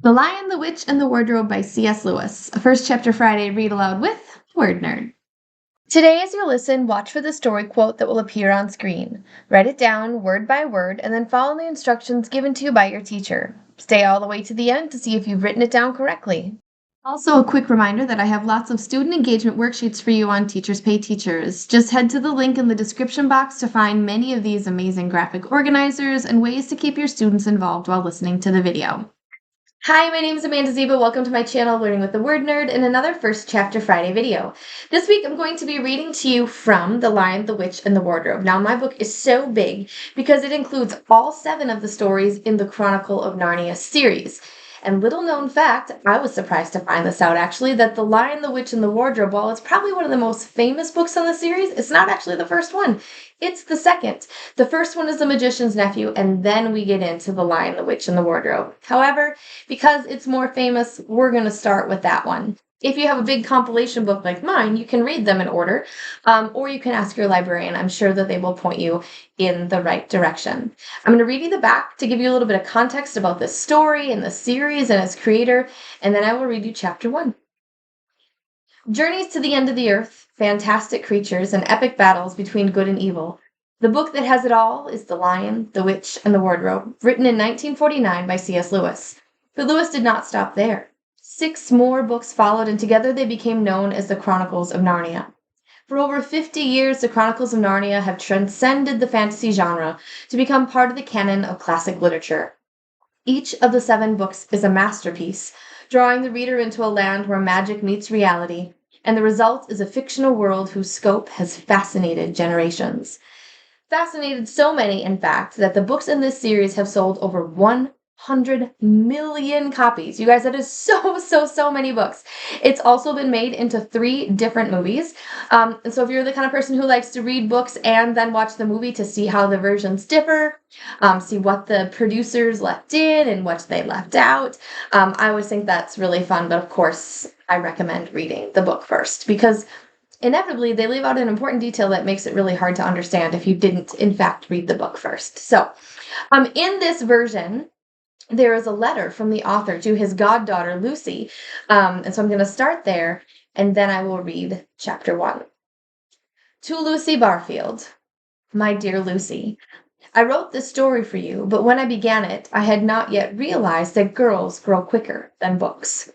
The Lion, the Witch, and the Wardrobe by C.S. Lewis, a first chapter Friday read aloud with Word Nerd. Today, as you listen, watch for the story quote that will appear on screen. Write it down word by word and then follow the instructions given to you by your teacher. Stay all the way to the end to see if you've written it down correctly. Also, a quick reminder that I have lots of student engagement worksheets for you on Teachers Pay Teachers. Just head to the link in the description box to find many of these amazing graphic organizers and ways to keep your students involved while listening to the video. Hi, my name is Amanda Zieba. Welcome to my channel, Learning with the Word Nerd, and another First Chapter Friday video. This week I'm going to be reading to you from The Lion, the Witch, and the Wardrobe. Now, my book is so big because it includes all 7 of the stories in the Chronicle of Narnia series. And little known fact, I was surprised to find this out actually, that The Lion, the Witch, and the Wardrobe, while it's probably one of the most famous books in the series, it's not actually the first one. It's the second. The first one is The Magician's Nephew, and then we get into The Lion, the Witch, and the Wardrobe. However, because it's more famous, we're going to start with that one. If you have a big compilation book like mine, you can read them in order, or you can ask your librarian. I'm sure that they will point you in the right direction. I'm going to read you the back to give you a little bit of context about this story and the series and its creator, and then I will read you chapter 1. Journeys to the end of the earth, fantastic creatures, and epic battles between good and evil. The book that has it all is The Lion, the Witch, and the Wardrobe, written in 1949 by C.S. Lewis. But Lewis did not stop there. 6 more books followed, and together they became known as the Chronicles of Narnia. For over 50 years, the Chronicles of Narnia have transcended the fantasy genre to become part of the canon of classic literature. Each of the 7 books is a masterpiece, drawing the reader into a land where magic meets reality, and the result is a fictional world whose scope has fascinated generations. Fascinated so many, in fact, that the books in this series have sold over 100 million copies. You guys, that is so many books. It's also been made into 3 different movies. And so if you're the kind of person who likes to read books and then watch the movie to see how the versions differ, see what the producers left in and what they left out, I always think that's really fun. But of course, I recommend reading the book first because inevitably they leave out an important detail that makes it really hard to understand if you didn't, in fact, read the book first. So in this version, there is a letter from the author to his goddaughter, Lucy. And so I'm going to start there, and then I will read chapter 1. To Lucy Barfield. My dear Lucy, I wrote this story for you, but when I began it, I had not yet realized that girls grow quicker than books.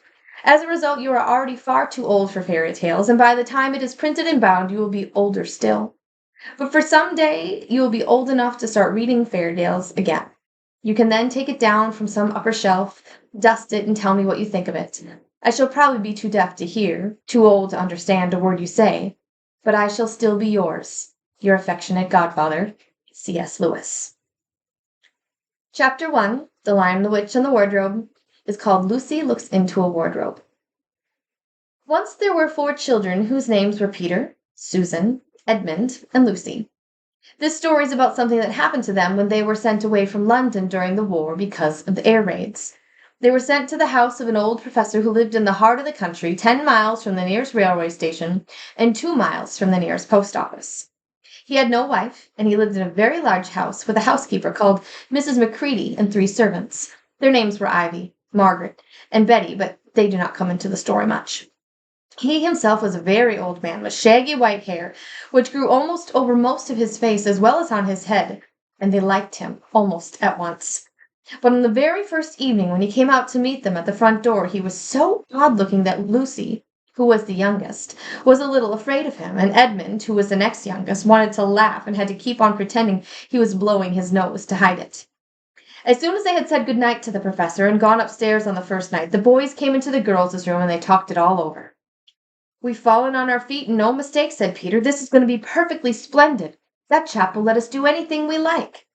As a result, you are already far too old for fairy tales, and by the time it is printed and bound, you will be older still. But for some day, you will be old enough to start reading fairy tales again. You can then take it down from some upper shelf, dust it, and tell me what you think of it. I shall probably be too deaf to hear, too old to understand a word you say, but I shall still be yours, your affectionate godfather, C.S. Lewis. Chapter 1, The Lion, the Witch, and the Wardrobe, is called Lucy Looks into a Wardrobe. Once there were 4 children whose names were Peter, Susan, Edmund, and Lucy. This story is about something that happened to them when they were sent away from London during the war because of the air raids. They were sent to the house of an old professor who lived in the heart of the country, 10 miles from the nearest railway station and 2 miles from the nearest post office. He had no wife, and he lived in a very large house with a housekeeper called Mrs. Macready and 3 servants. Their names were Ivy, Margaret, and Betty, but they do not come into the story much. He himself was a very old man with shaggy white hair, which grew almost over most of his face as well as on his head, and they liked him almost at once. But on the very first evening when he came out to meet them at the front door, he was so odd-looking that Lucy, who was the youngest, was a little afraid of him, and Edmund, who was the next youngest, wanted to laugh and had to keep on pretending he was blowing his nose to hide it. As soon as they had said good night to the professor and gone upstairs on the first night, the boys came into the girls' room and they talked it all over. We've fallen on our feet, and no mistake, said Peter. This is going to be perfectly splendid. That chap will let us do anything we like.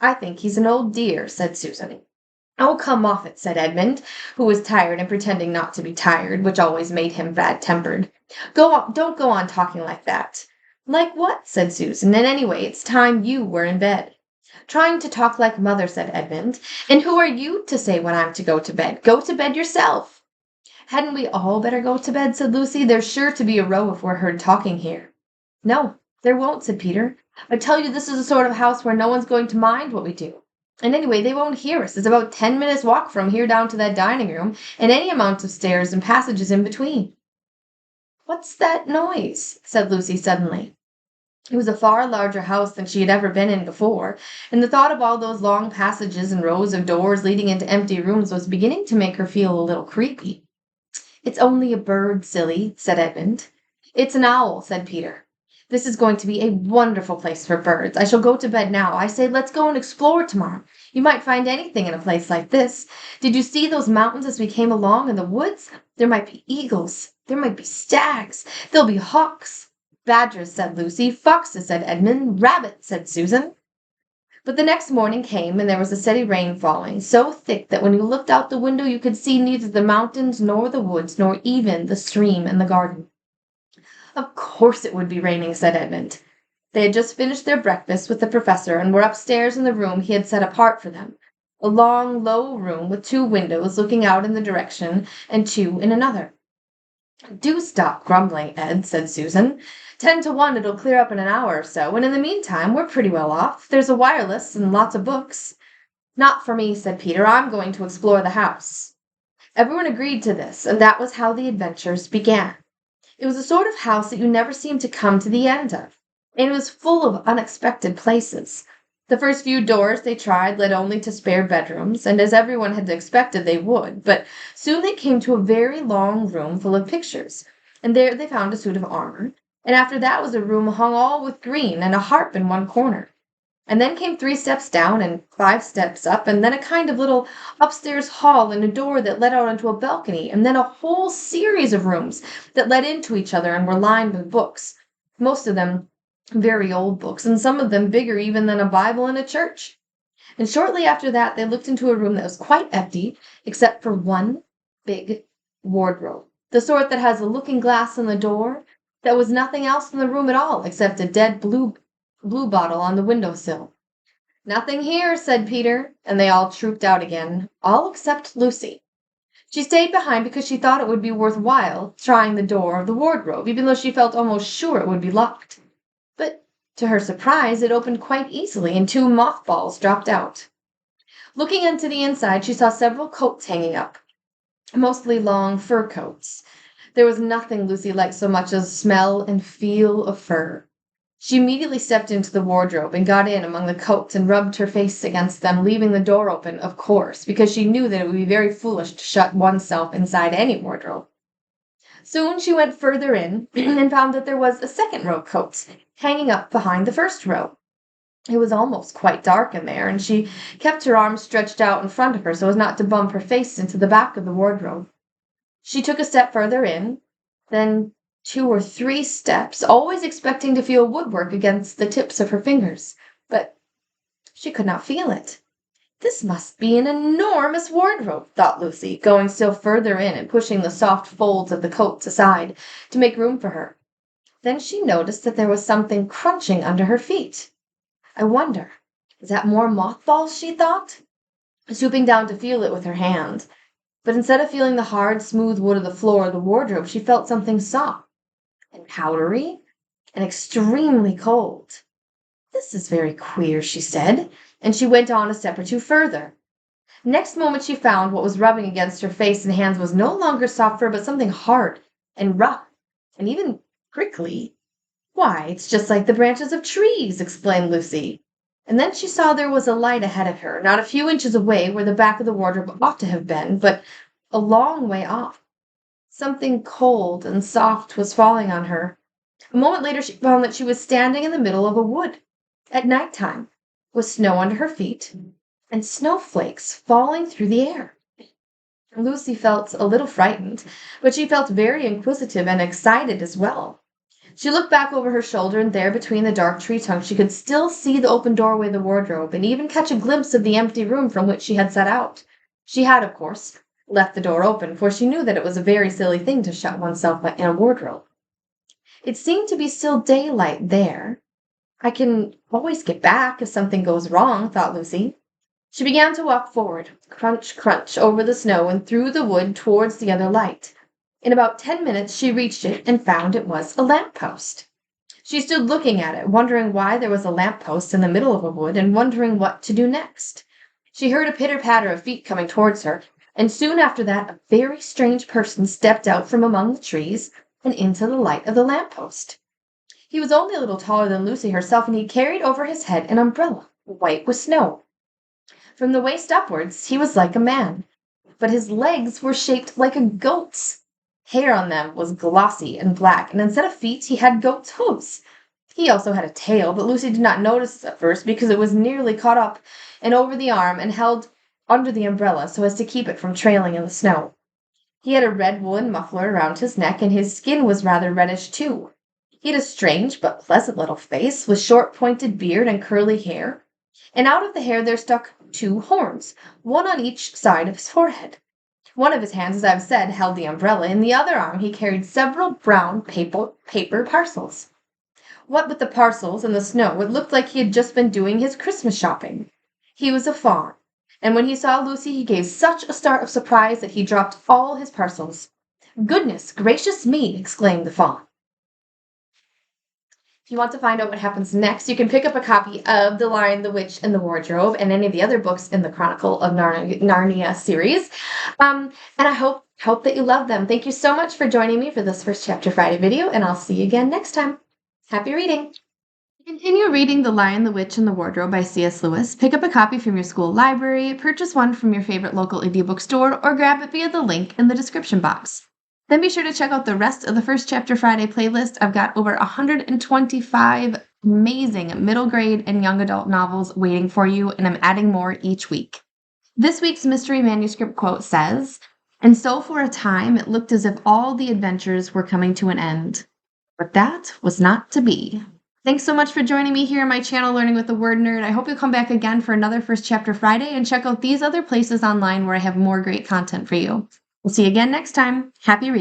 I think he's an old dear, said Susan. Oh, come off it, said Edmund, who was tired and pretending not to be tired, which always made him bad-tempered. Don't go on talking like that. Like what? Said Susan. And anyway, it's time you were in bed. Trying to talk like mother, said Edmund. And who are you to say when I'm to go to bed? Go to bed yourself. Hadn't we all better go to bed, said Lucy. There's sure to be a row if we're heard talking here. No, there won't, said Peter. I tell you this is the sort of house where no one's going to mind what we do. And anyway, they won't hear us. It's about 10 minutes walk from here down to that dining room, and any amount of stairs and passages in between." "What's that noise?" said Lucy suddenly. It was a far larger house than she had ever been in before, and the thought of all those long passages and rows of doors leading into empty rooms was beginning to make her feel a little creepy. "It's only a bird, silly," said Edmund. "It's an owl," said Peter. "This is going to be a wonderful place for birds. I shall go to bed now. I say let's go and explore tomorrow. You might find anything in a place like this. Did you see those mountains as we came along in the woods? There might be eagles. There might be stags. There'll be hawks." "Badgers," said Lucy. "Foxes," said Edmund. "Rabbits," said Susan. But the next morning came, and there was a steady rain falling, so thick that when you looked out the window you could see neither the mountains nor the woods, nor even the stream and the garden. "Of course it would be raining," said Edmund. They had just finished their breakfast with the professor and were upstairs in the room he had set apart for them, a long, low room with 2 windows looking out in the direction and 2 in another. "Do stop grumbling, Ed," said Susan. 10 to 1 it'll clear up in an hour or so, and in the meantime we're pretty well off. There's a wireless and lots of books." "Not for me," said Peter. "I'm going to explore the house." Everyone agreed to this, and that was how the adventures began. It was a sort of house that you never seemed to come to the end of, and it was full of unexpected places. The first few doors they tried led only to spare bedrooms, and as everyone had expected they would, but soon they came to a very long room full of pictures, and there they found a suit of armor, and after that was a room hung all with green and a harp in one corner. And then came 3 steps down and 5 steps up, and then a kind of little upstairs hall and a door that led out onto a balcony, and then a whole series of rooms that led into each other and were lined with books, most of them very old books, and some of them bigger even than a Bible in a church. And shortly after that they looked into a room that was quite empty, except for one big wardrobe, the sort that has a looking-glass in the door. There was nothing else in the room at all, except a dead blue bottle on the window-sill. "Nothing here," said Peter, and they all trooped out again, all except Lucy. She stayed behind because she thought it would be worth while trying the door of the wardrobe, even though she felt almost sure it would be locked. But to her surprise, it opened quite easily, and 2 mothballs dropped out. Looking into the inside, she saw several coats hanging up, mostly long fur coats. There was nothing Lucy liked so much as the smell and feel of fur. She immediately stepped into the wardrobe and got in among the coats and rubbed her face against them, leaving the door open, of course, because she knew that it would be very foolish to shut oneself inside any wardrobe. Soon she went further in and found that there was a second row of coats hanging up behind the first row. It was almost quite dark in there, and she kept her arms stretched out in front of her so as not to bump her face into the back of the wardrobe. She took a step further in, then 2 or 3 steps, always expecting to feel woodwork against the tips of her fingers, but she could not feel it. "This must be an enormous wardrobe," thought Lucy, going still further in and pushing the soft folds of the coats aside to make room for her. Then she noticed that there was something crunching under her feet. "I wonder, is that more mothballs?" she thought, stooping down to feel it with her hand. But instead of feeling the hard, smooth wood of the floor of the wardrobe, she felt something soft and powdery and extremely cold. "This is very queer," she said, and she went on a step or 2 further. Next moment she found what was rubbing against her face and hands was no longer soft fur, but something hard and rough and even prickly. "Why, it's just like the branches of trees!" exclaimed Lucy. And then she saw there was a light ahead of her, not a few inches away where the back of the wardrobe ought to have been, but a long way off. Something cold and soft was falling on her. A moment later she found that she was standing in the middle of a wood, at night time, with snow under her feet and snowflakes falling through the air. Lucy felt a little frightened, but she felt very inquisitive and excited as well. She looked back over her shoulder, and there between the dark tree trunks she could still see the open doorway of the wardrobe, and even catch a glimpse of the empty room from which she had set out. She had, of course, left the door open, for she knew that it was a very silly thing to shut oneself in a wardrobe. It seemed to be still daylight there. "I can always get back if something goes wrong," thought Lucy. She began to walk forward, crunch, crunch, over the snow and through the wood towards the other light. In about 10 minutes she reached it and found it was a lamp-post. She stood looking at it, wondering why there was a lamp-post in the middle of a wood and wondering what to do next. She heard a pitter-patter of feet coming towards her, and soon after that a very strange person stepped out from among the trees and into the light of the lamp-post. He was only a little taller than Lucy herself, and he carried over his head an umbrella, white with snow. From the waist upwards he was like a man, but his legs were shaped like a goat's. Hair on them was glossy and black, and instead of feet he had goat's hooves. He also had a tail, but Lucy did not notice at first because it was nearly caught up and over the arm and held under the umbrella so as to keep it from trailing in the snow. He had a red woolen muffler around his neck, and his skin was rather reddish too. He had a strange but pleasant little face, with short pointed beard and curly hair, and out of the hair there stuck 2 horns, one on each side of his forehead. One of his hands, as I have said, held the umbrella. In the other arm he carried several brown paper parcels. What with the parcels and the snow, it looked like he had just been doing his Christmas shopping. He was a fawn, and when he saw Lucy he gave such a start of surprise that he dropped all his parcels. "Goodness gracious me!" exclaimed the fawn. If you want to find out what happens next, you can pick up a copy of The Lion, the Witch, and the Wardrobe and any of the other books in the Chronicle of Narnia series. And I hope that you love them. Thank you so much for joining me for this First Chapter Friday video, and I'll see you again next time. Happy reading! To continue reading The Lion, the Witch, and the Wardrobe by C.S. Lewis, pick up a copy from your school library, purchase one from your favorite local indie bookstore, or grab it via the link in the description box. Then be sure to check out the rest of the First Chapter Friday playlist. I've got over 125 amazing middle grade and young adult novels waiting for you, and I'm adding more each week. This week's mystery manuscript quote says, "And so for a time it looked as if all the adventures were coming to an end. But that was not to be." Thanks so much for joining me here on my channel, Learning with the Word Nerd. I hope you'll come back again for another First Chapter Friday and check out these other places online where I have more great content for you. We'll see you again next time. Happy reading.